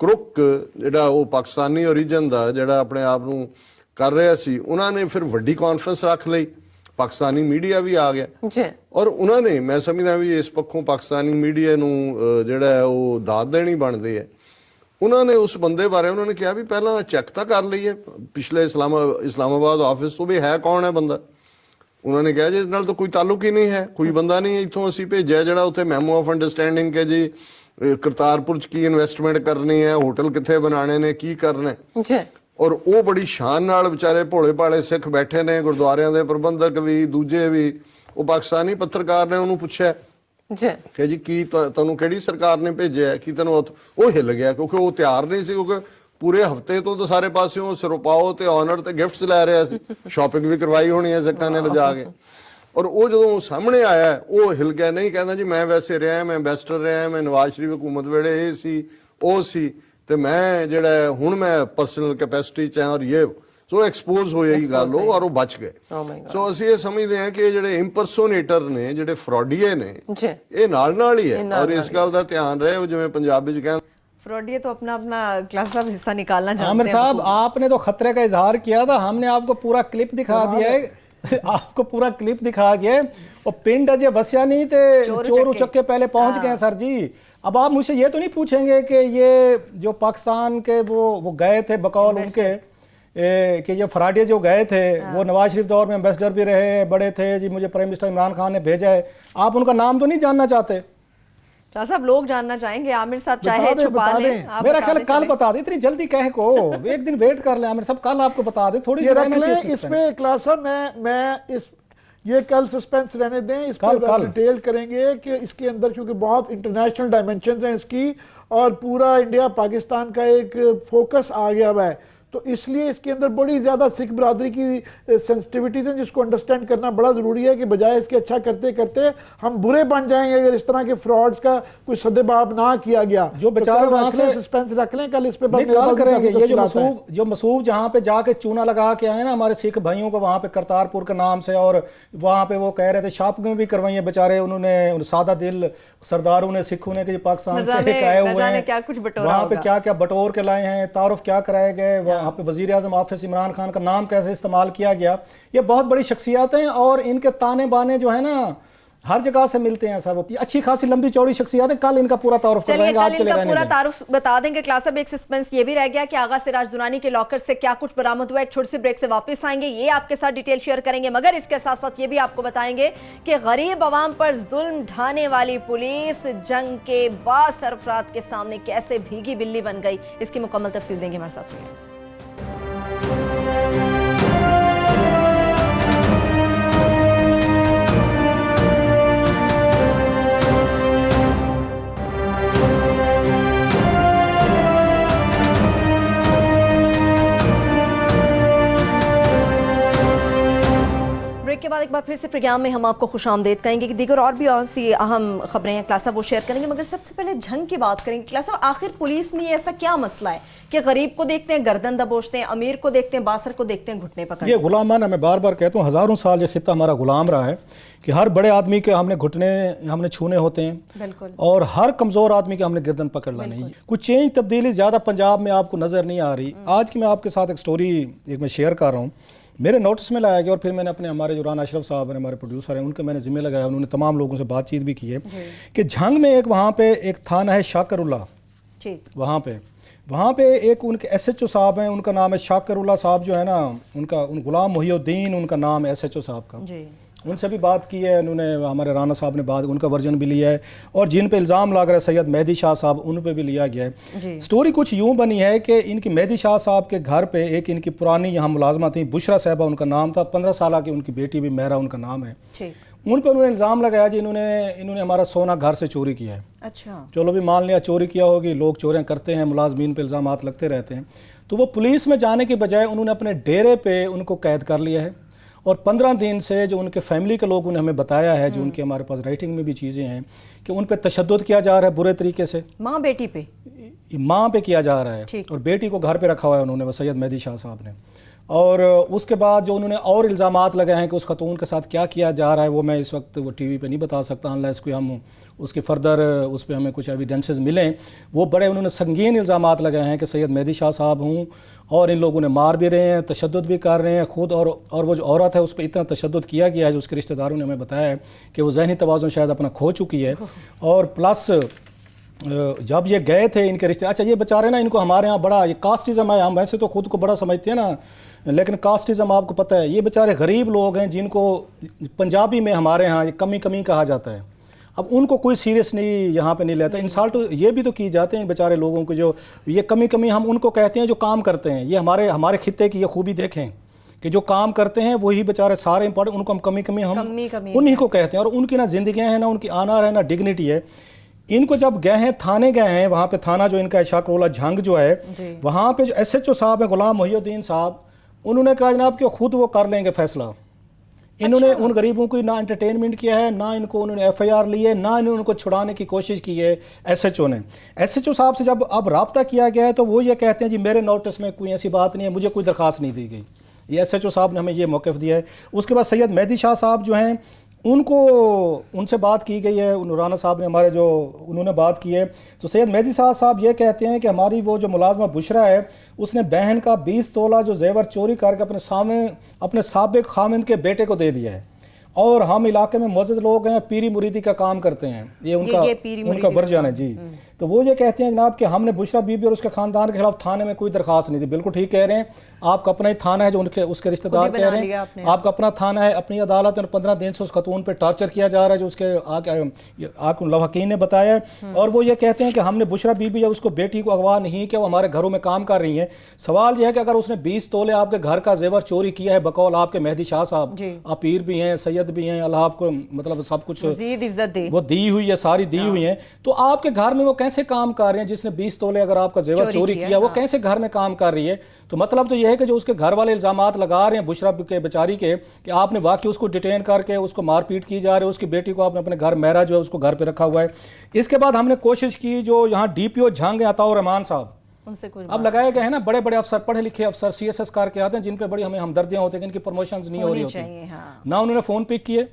ਕਰੁੱਕ ਜਿਹੜਾ ਉਹ ਪਾਕਿਸਤਾਨੀ ਓਰੀਜਨ ਦਾ ਜਿਹੜਾ ਆਪਣੇ ਆਪ ਨੂੰ ਕਰ ਰਿਹਾ ਸੀ, ਉਹਨਾਂ ਨੇ ਫਿਰ ਵੱਡੀ ਕਾਨਫਰੰਸ ਰੱਖ ਲਈ, ਪਾਕਿस्तानी मीडिया भी आ गया, और उन्होंने, मैं समझदा भी इस पक्षों पाकिस्तानी मीडिया ਨੂੰ ਜਿਹੜਾ ਹੈ ਉਹ ਦਾਦ ਦੇਣੀ ਬਣਦੀ ਹੈ। उन्होंने उस बंदे बारे उन्होंने कहा भी पहला चेक तो कर लीए पिछले इस्लामाबाद ऑफिस तो भी है कौन है बंदा। उन्होंने कहा जी नाल तो कोई ताल्लुक ही नहीं है, कोई बंदा नहीं, इतों असीं भेजा जिहड़ा उत्थे मैमो ऑफ अंडरस्टैंडिंग के जी करतारपुर च की इन्वेस्टमेंट करनी है, होटल कित्थे बनाने ने, की करने, और वो बड़ी शान नाल बेचारे भोले भाले सिख बैठे ने, गुरुद्वारियां दे प्रबंधक भी, दूजे भी। वो पाकिस्तानी पत्रकार ने उन्होंने पूछा कि जी की तुहानूं किहड़ी सरकार ने भेजिया, कि तुहानूं वो हिल गया, क्योंकि वो तैयार नहीं सी, क्योंकि पूरे हफ्ते तो सारे पासों सिरपाओ ते ऑनर ते गिफ्ट्स लै रहा सी, शॉपिंग भी करवाई होनी है सिक्कां ने लिजा के, और वो जो सामने आया वो हिल गया। नहीं कहना जी मैं वैसे रहा, मैं एंबैसडर रहा, मैं नवाज शरीफ हुकूमत वेले ये सी वो सी, ते मैं जिहड़ा हुण मैं पर्सनल कैपेसिटी च और ये सो एक्सपोज हो गई गल और वो बच गए। सो असीं ये समझते हैं कि जिहड़े इंपरसोनेटर ने, जिहड़े फ्रॉडीए ने, ये नाल ही है, और इस गल का ध्यान रहे जिवें पंजाबी च कहंदे फ्रॉडीए तो अपना अपना क्लास साहब हिस्सा निकालना जानते हैं। आमिर साहब आपने तो खतरे का इजहार किया था, हमने आपको पूरा क्लिप दिखा दिया है आपको पूरा क्लिप दिखा दिया है, और पिंड अजय वसिया नहीं थे, चोर उचक्के पहले पहुंच गए सर जी। अब आप मुझसे ये तो नहीं पूछेंगे कि ये जो पाकिस्तान के वो गए थे बकौल उनके कि ये फ्राडिया जो गए थे वो नवाज शरीफ दौर में एम्बेसडर भी रहे, बड़े थे जी, मुझे प्राइम मिनिस्टर इमरान खान ने भेजा है, आप उनका नाम तो नहीं जानना चाहते? सब लोग जानना चाहेंगे, आमिर साहब चाहे छुपा लें, मेरा ख्याल कल बता दे, इतनी जल्दी कह को एक दिन वेट कर ले आमिर साहब, कल आपको बता दे, थोड़ी इसमें क्लास साहब मैं इस ये कल सस्पेंस रहने दें, इस पर डिटेल करेंगे कि इसके अंदर क्योंकि बहुत इंटरनेशनल डायमेंशंस हैं इसकी, और पूरा इंडिया पाकिस्तान का एक फोकस आ गया हुआ है। तो इसलिए इसके अंदर बड़ी ज़्यादा सिख बरादरी की सेंसिटिविटीज़ हैं जिसको अंडरस्टैंड करना बड़ा ज़रूरी है कि बजाय इसके अच्छा करते करते हम बुरे बन जाएंगे अगर इस तरह के फ्रॉड्स का कोई सदेबाब ना किया गया। जो बेचारे वहां से सस्पेंस रख लें, कल इस पे निकाल करेंगे। ये जो मसूफ जहाँ पे जाके चूना लगा के आए ना हमारे सिख भाइयों को वहां पे करतारपुर के नाम से, और वहां पे वो कह रहे थे शॉपिंग भी करवाई है बेचारे उन्होंने, सादा दिल सरदारों ने सिखों ने कि पाकिस्तान से आए हुए हैं, क्या कुछ वहां पे क्या क्या बटोर के लाए हैं, तारुफ क्या कराए गए, वहां पे वजीर आजम ऑफिस इमरान खान का नाम कैसे इस्तेमाल किया गया। ये बहुत बड़ी शख्सियत हैं और इनके ताने बाने जो है ना हर जगह से मिलते हैं सर। अच्छी खासी लंबी चौड़ी शख्सियत है। कल इनका पूरा तारुफ चलिए कल इनका पूरा तारुफ बता देंगे। क्लास अब एक सस्पेंस ये भी रह गया कि आगा सिराज दुरानी के लॉकर से क्या कुछ बरामद हुआ। एक छोटी सी ब्रेक से वापस आएंगे, ये आपके साथ डिटेल शेयर करेंगे, मगर इसके साथ साथ ये भी आपको बताएंगे कि गरीब अवाम पर जुल्म ढाने वाली पुलिस जंग के बासरफरात के सामने कैसे भीगी बिल्ली बन गई। इसकी मुकम्मल तफसील देंगे हमारे साथ। ब्रेक के बाद एक बार फिर से प्रोग्राम में हम आपको खुशामदीद कहेंगे कि दीगर और भी और सी अहम खबरें हैं क्लासा वो शेयर करेंगे, मगर सबसे पहले जंग की बात करेंगे। क्लासा आखिर पुलिस में ये ऐसा क्या मसला है कि गरीब को देखते हैं गर्दन दबोचते हैं, अमीर को देखते हैं बासर को देखते हैं घुटने पकड़ते हैं। ये गुलामाना, मैं बार बार कहता हूँ, हज़ारों साल ये खित्ता हमारा गुलाम रहा है कि हर बड़े आदमी के हमने घुटने हमने छूने होते हैं, बिल्कुल, और हर कमज़ोर आदमी के हमने गर्दन पकड़ लानी है। कुछ चेंज तब्दीली ज़्यादा पंजाब में आपको नज़र नहीं आ रही। आज की मैं आपके साथ एक स्टोरी मैं शेयर कर रहा हूँ, मेरे नोटिस में लाया गया, और फिर मैंने अपने हमारे जो राना अशरफ साहब हैं हमारे प्रोड्यूसर हैं उनके मैंने जिम्मे लगाया। उन्होंने तमाम लोगों से बातचीत भी की है कि झंग में एक वहाँ पे एक थाना है शाकरुल्ला, वहाँ पे एक उनके SHO साहब हैं, उनका नाम है शाकरुल्ला साहब जो है ना, उनका गुलाम मुहिउद्दीन उनका नाम है SHO साहब का। उनसे भी बात की है उन्होंने, हमारे राना साहब ने बात उनका वर्जन भी लिया है, और जिन पे इल्ज़ाम लग रहा है सैयद मेहदी शाह साहब उन पे भी लिया गया है। स्टोरी कुछ यूँ बनी है कि इनकी मेहदी शाह साहब के घर पे एक इनकी पुरानी यहाँ मुलाजमा थी, बुशरा साहबा उनका नाम था, 15 साल की उनकी बेटी भी मेहरा उनका नाम है। उन पर उन्होंने इल्ज़ाम लगाया जी इन्होंने हमारा सोना घर से चोरी किया है। अच्छा, चलो भी मान लिया चोरी किया होगी, लोग चोरियाँ करते हैं, मुलाजमीन पे इल्ज़ाम लगते रहते हैं। तो वो पुलिस में जाने के बजाय उन्होंने अपने डेरे पे उनको कैद कर लिया है, और 15 दिन से जो उनके फैमिली के लोग उन्हें हमें बताया है, जो उनके हमारे पास राइटिंग में भी चीज़ें हैं कि उन पे तशद्दुद किया जा रहा है बुरे तरीके से, माँ बेटी पे, माँ पे किया जा रहा है, और बेटी को घर पे रखा हुआ है उन्होंने, सैयद मेहदी शाह साहब ने। और उसके बाद जो उन्होंने और इल्ज़ामात लगाए हैं कि उस खतून के साथ क्या किया जा रहा है, वो मैं इस वक्त वो टीवी पे नहीं बता सकता, अनलेस कोई हम उसकी फर्दर उस पर हमें कुछ एविडेंसेस मिलें। वो बड़े उन्होंने संगीन इल्ज़ामात लगाए हैं कि सैयद मेहदी शाह साहब हूँ, और इन लोगों ने मार भी रहे हैं, तशद्दुद भी कर रहे हैं खुद, और वो जो औरत है उस पर इतना तशद्दुद किया गया है, जो उसके रिश्तेदारों ने हमें बताया है कि वो ज़हनी तवाज़ुन शायद अपना खो चुकी है। और प्लस जब ये गए थे इनके रिश्ते, अच्छा ये बेचारे ना, इनको हमारे यहाँ बड़ा ये कास्टिज़म है, हम वैसे तो खुद को बड़ा समझते हैं ना, लेकिन कास्टिज़म आपको पता है, ये बेचारे गरीब लोग हैं जिनको पंजाबी में हमारे यहाँ ये कमी कमी कहा जाता है। अब उनको कोई सीरियस नहीं यहाँ पे नहीं लेता, इंसल्ट तो ये भी तो की जाते हैं बेचारे लोगों को, जो ये कमी कमी हम उनको कहते हैं जो काम करते हैं। ये हमारे खित्ते की ये खूबी देखें कि जो काम करते हैं वही बेचारे सारे इंपॉर्टेंट, उनको हम कमी कमी उन्हीं को कहते हैं, और उनकी ना जिंदगियाँ हैं, ना उनकी आना है, ना डिग्निटी है। इनको जब गए हैं थाने गए हैं, वहाँ पे थाना जो इनका शाकरुल्ला झंग जो है, वहाँ पे जो SHO साहब है गुलाम मुहिउद्दीन साहब, उन्होंने कहा जनाब कि खुद वो कर लेंगे फैसला। इन्होंने उन गरीबों की ना एंटरटेनमेंट किया है, ना इनको उन्होंने FIR ली है, ना इन्होंने उनको छुड़ाने की कोशिश की है SHO ने। SHO साहब से जब अब रब्ता किया गया है तो वो ये कहते हैं जी मेरे नोटिस में कोई ऐसी बात नहीं है, मुझे कोई दरख्वास्त नहीं दी गई। ये SHO साहब ने हमें ये मौक़िफ़ दिया है। उसके बाद सैयद मेहदी शाह साहब जो हैं उनसे बात की गई है, राना साहब ने हमारे जो उन्होंने बात की है, तो सैयद मेहदी शाह साहब ये कहते हैं कि हमारी वो जो मुलाजमा बुशरा है उसने बहन का 20 तोला जो जेवर चोरी करके अपने साबिक खामिंद के बेटे को दे दिया है, और हम इलाके में मौजूद लोग हैं, पीरी मुरीदी का काम करते हैं, ये उनका वर्जन है जी। तो वो ये कहते हैं जनाब कि हमने बुशरा बीबी और उसके खानदान के खिलाफ थाने में कोई दरख्वास्त नहीं दी। बिल्कुल ठीक कह रहे हैं, आपका अपना ही थाना है, जो उसके रिश्तेदार कह रहे हैं, आपका अपना थाना है, अपनी अदालत, 15 दिन से उस खतून पर टॉर्चर किया जा रहा है, जो उसके आके लवाकीन ने बताया है। और वो ये कहते हैं कि हमने बुशरा बीबी या उसको बेटी को अगवा नहीं किया, वो हमारे घरों में काम कर रही है। सवाल यह है कि अगर उसने 20 तोले आपके घर का जेवर चोरी किया है बकौल आपके मेहदी शाह साहब, आप पीर भी हैं, सैयद जायदाद भी हैं, अल्लाह आपको मतलब सब कुछ मज़ीद इज्जत दे, वो दी हुई है, सारी दी हुई है। तो आपके घर में वो कैसे काम कर रहे हैं? जिसने 20 तोले अगर आपका जेवर चोरी किया, वो कैसे घर में काम कर रही है? तो मतलब तो यह है कि जो उसके घर वाले इल्जामात लगा रहे हैं बुशरा के बेचारी के कि आपने वाकई उसको डिटेन करके उसको मारपीट की जा रही है, उसकी बेटी को आपने अपने घर मेहरा जो है उसको घर पे रखा हुआ है। इसके बाद हमने कोशिश की, जो यहाँ डीपीओ झंग अताउर रहमान साहब, उनसे कुछ अब लगाए गए हैं ना बड़े बड़े अफसर, पढ़े लिखे अफसर, CSS करके आते हैं, जिन पे बड़ी हमें हमदर्दियां होती हैं कि इनकी प्रमोशंस नहीं हो रही होती, हाँ। ना उन्होंने फ़ोन पिक किए।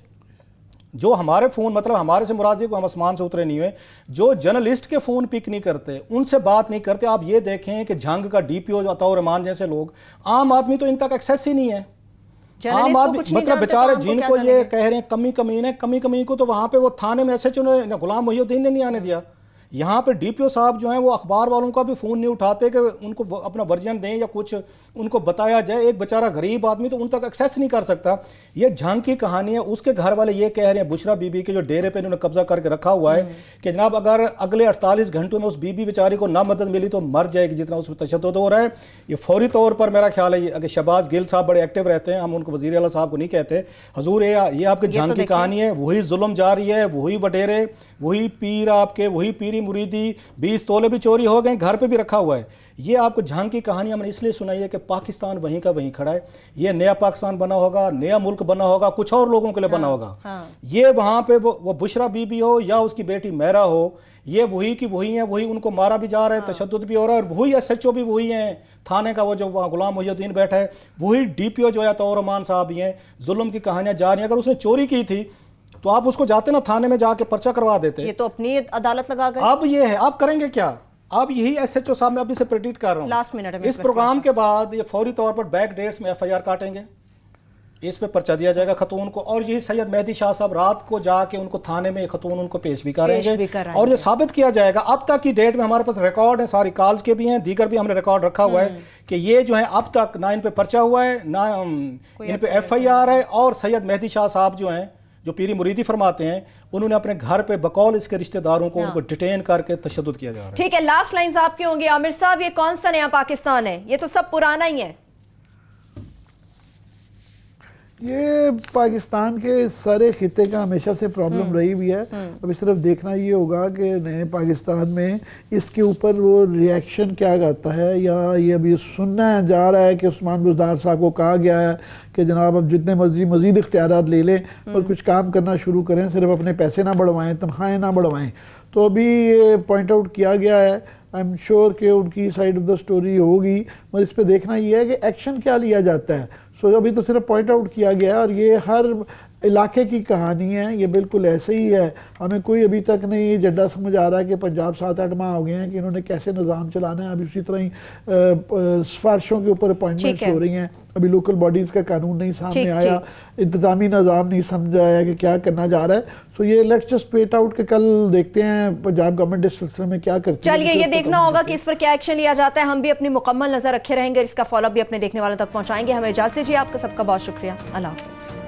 जो हमारे फ़ोन, मतलब हमारे से मुराद ये को हम आसमान से उतरे नहीं हुए, जो जर्नलिस्ट के फ़ोन पिक नहीं करते, उनसे बात नहीं करते। आप ये देखें कि झंग का DPO अताउर रहमान जैसे लोग, आम आदमी तो इन तक एक्सेस ही नहीं है। आम आदमी मतलब बेचारे जिनको ये कह रहे हैं कमी कमी को, तो वहाँ पे वो थाने में SHO ने, गुलाम मोहिउद्दीन ने नहीं आने दिया। यहाँ पे DPO साहब जो हैं वो अखबार वालों का भी फ़ोन नहीं उठाते कि उनको अपना वर्जन दें या कुछ उनको बताया जाए। एक बेचारा गरीब आदमी तो उन तक एक्सेस नहीं कर सकता। ये झंग की कहानी है। उसके घर वाले ये कह रहे हैं बुशरा बीबी के जो डेरे पे इन्होंने कब्जा करके रखा हुआ है कि जनाब अगर अगले 48 घंटों में उस बीबी बेचारी को ना मदद मिली तो मर जाएगी, जितना उस पर तशद्दुद हो रहा है। ये फौरी तौर पर मेरा ख्याल है, अगर शहबाज गिल साहब बड़े एक्टिव रहते हैं, हम उनको वज़ीर आला साहब को नहीं कहते। हजूर ये आपके झंग की कहानी है, वही जुल्म जारी है, वही वडेरे, वही पीर, आपके वही पीरी मुरीदी, 20 तोले भी चोरी हो गए, घर पे भी रखा हुआ है। ये आपको झंग की कहानी हमने इसलिए सुनाई है कि पाकिस्तान वहीं का वहीं खड़ा है। ये नया पाकिस्तान बना होगा, नया मुल्क बना होगा, कुछ और लोगों के लिए बना होगा। ये वहां पे वो बुशरा बीबी हो या उसकी बेटी मेहरा हो, ये वही की वही है, वही उनको मारा भी जा रहा है, तशद्दुद भी हो रहा है, और वही SHO भी वही है थाने का, वो जो वहाँ गुलाम मोहिउद्दीन बैठा है, वही DPO जो है अताउर रहमान साहब ही हैं। जुल्म की कहानियां जा रही हैं। अगर उसने चोरी की थी तो आप उसको जाते ना थाने में जाके पर्चा करवा देते। ये तो अपनी अदालत लगा गए। अब ये है, आप करेंगे क्या? अब यही SHO साहब मैं अभी से प्रेडिक्ट कर रहा हूँ, लास्ट मिनट में इस प्रोग्राम के बाद ये फौरी तौर पर बैक डेट्स में FIR काटेंगे, इस पे पर्चा दिया जाएगा खतून को, और यही सैयद मेहदी शाह साहब रात को जाके उनको थाने में खतून उनको पेश भी करेंगे और ये साबित किया जाएगा। अब तक की डेट में हमारे पास रिकॉर्ड है, सारी कॉल्स के भी हैं, दीगर भी हमने रिकॉर्ड रखा हुआ है कि ये जो है अब तक ना इन पे पर्चा हुआ है, ना इन पे FIR है। और सैयद मेहदी शाह साहब जो हैं, जो पीरी मुरीदी फरमाते हैं, उन्होंने अपने घर पे बकौल इसके रिश्तेदारों को उनको डिटेन करके तशद्दुद किया जा रहा है। ठीक है, लास्ट लाइंस आपकी होंगी आमिर साहब, ये कौन सा नया पाकिस्तान है? ये तो सब पुराना ही है। ये पाकिस्तान के सारे खिते का हमेशा से प्रॉब्लम रही हुई है। अभी सिर्फ देखना ये होगा कि नए पाकिस्तान में इसके ऊपर वो रिएक्शन क्या आता है, या ये अभी सुनना जा रहा है कि उस्मान बुज़दार साहब को कहा गया है कि जनाब अब जितने मर्जी मज़ीद इख्तियारात ले लें और कुछ काम करना शुरू करें, सिर्फ अपने पैसे ना बढ़वाएं, तनख्वाहें ना बढ़वाएं। तो अभी ये पॉइंट आउट किया गया है, आई एम श्योर कि उनकी साइड ऑफ द स्टोरी होगी, और इस पर देखना ये है कि एक्शन क्या लिया जाता है। सो अभी तो सिर्फ पॉइंट आउट किया गया है, और ये हर इलाके की कहानी है, ये बिल्कुल ऐसे ही है। हमें कोई अभी तक नहीं ये जड्डा समझ आ रहा है कि पंजाब 7-8 माह हो गए हैं कि इन्होंने कैसे निज़ाम चलाना है। अभी उसी तरह ही सिफारिशों के ऊपर अपॉइंटमेंट्स हो रही हैं, अभी लोकल बॉडीज़ का कानून नहीं सामने आया, इंतज़ामी निज़ाम नहीं समझ आया कि क्या करना जा रहा है। सो ये लेट्स जस्ट वेट आउट के कल देखते हैं पंजाब गवर्नमेंट इस सिलसिले में क्या करती है। चलिए ये देखना होगा कि इस पर क्या एक्शन लिया जाता है। हम भी अपनी मुकम्मल नजर रखे रहेंगे, इसका फॉलोअप भी अपने देखने वालों तक पहुंचाएंगे। हमें इजाजत दीजिए, आपका सबका बहुत शुक्रिया। अल्लाह हाफिज़।